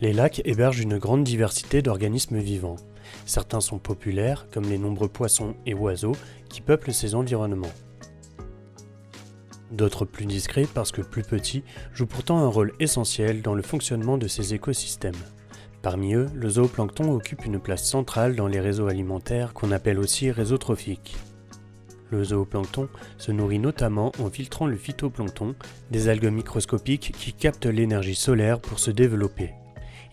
Les lacs hébergent une grande diversité d'organismes vivants. Certains sont populaires, comme les nombreux poissons et oiseaux qui peuplent ces environnements. D'autres plus discrets parce que plus petits jouent pourtant un rôle essentiel dans le fonctionnement de ces écosystèmes. Parmi eux, le zooplancton occupe une place centrale dans les réseaux alimentaires qu'on appelle aussi réseaux trophiques. Le zooplancton se nourrit notamment en filtrant le phytoplancton, des algues microscopiques qui captent l'énergie solaire pour se développer.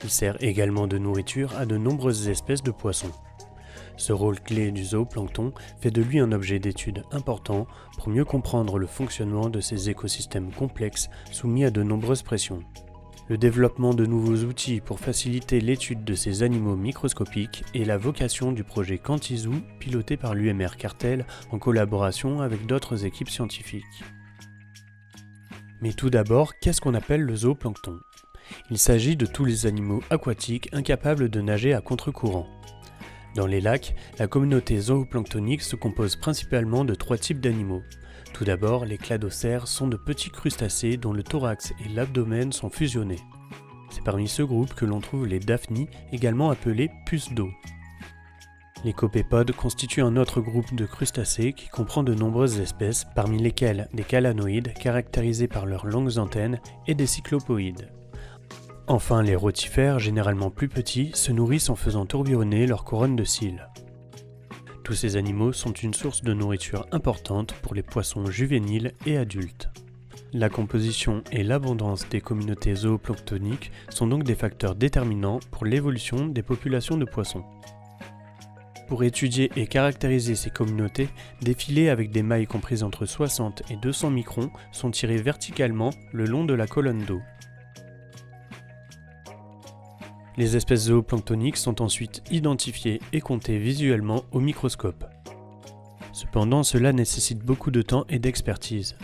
Il sert également de nourriture à de nombreuses espèces de poissons. Ce rôle clé du zooplancton fait de lui un objet d'étude important pour mieux comprendre le fonctionnement de ces écosystèmes complexes soumis à de nombreuses pressions. Le développement de nouveaux outils pour faciliter l'étude de ces animaux microscopiques est la vocation du projet Quantizoo piloté par l'UMR Cartel en collaboration avec d'autres équipes scientifiques. Mais tout d'abord, qu'est-ce qu'on appelle le zooplancton ? Il s'agit de tous les animaux aquatiques incapables de nager à contre-courant. Dans les lacs, la communauté zooplanctonique se compose principalement de 3 types d'animaux. Tout d'abord, les cladocères sont de petits crustacés dont le thorax et l'abdomen sont fusionnés. C'est parmi ce groupe que l'on trouve les daphnies, également appelées puces d'eau. Les copépodes constituent un autre groupe de crustacés qui comprend de nombreuses espèces, parmi lesquelles des calanoïdes caractérisés par leurs longues antennes et des cyclopoïdes. Enfin, les rotifères, généralement plus petits, se nourrissent en faisant tourbillonner leur couronne de cils. Tous ces animaux sont une source de nourriture importante pour les poissons juvéniles et adultes. La composition et l'abondance des communautés zooplanctoniques sont donc des facteurs déterminants pour l'évolution des populations de poissons. Pour étudier et caractériser ces communautés, des filets avec des mailles comprises entre 60 et 200 microns sont tirés verticalement le long de la colonne d'eau. Les espèces zooplanctoniques sont ensuite identifiées et comptées visuellement au microscope. Cependant, cela nécessite beaucoup de temps et d'expertise.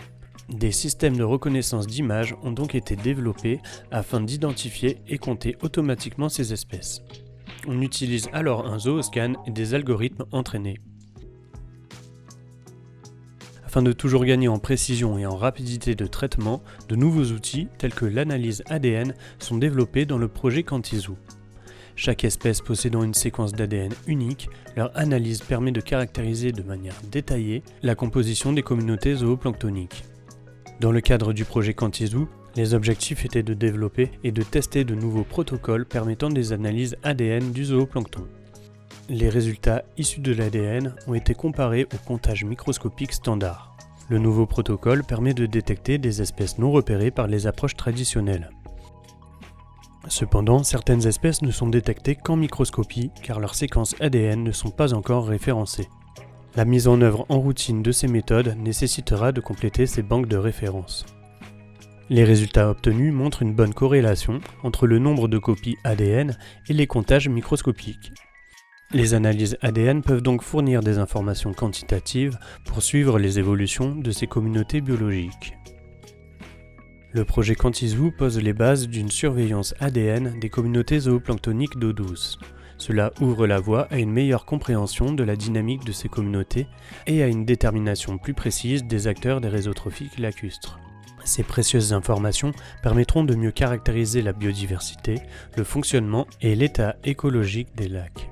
Des systèmes de reconnaissance d'images ont donc été développés afin d'identifier et compter automatiquement ces espèces. On utilise alors un zooscan et des algorithmes entraînés. Afin de toujours gagner en précision et en rapidité de traitement, de nouveaux outils tels que l'analyse ADN sont développés dans le projet Quantizoo. Chaque espèce possédant une séquence d'ADN unique, leur analyse permet de caractériser de manière détaillée la composition des communautés zooplanctoniques. Dans le cadre du projet Quantizoo, les objectifs étaient de développer et de tester de nouveaux protocoles permettant des analyses ADN du zooplancton. Les résultats issus de l'ADN ont été comparés au comptage microscopique standard. Le nouveau protocole permet de détecter des espèces non repérées par les approches traditionnelles. Cependant, certaines espèces ne sont détectées qu'en microscopie car leurs séquences ADN ne sont pas encore référencées. La mise en œuvre en routine de ces méthodes nécessitera de compléter ces banques de références. Les résultats obtenus montrent une bonne corrélation entre le nombre de copies ADN et les comptages microscopiques. Les analyses ADN peuvent donc fournir des informations quantitatives pour suivre les évolutions de ces communautés biologiques. Le projet Quantizoo pose les bases d'une surveillance ADN des communautés zooplanctoniques d'eau douce. Cela ouvre la voie à une meilleure compréhension de la dynamique de ces communautés et à une détermination plus précise des acteurs des réseaux trophiques lacustres. Ces précieuses informations permettront de mieux caractériser la biodiversité, le fonctionnement et l'état écologique des lacs.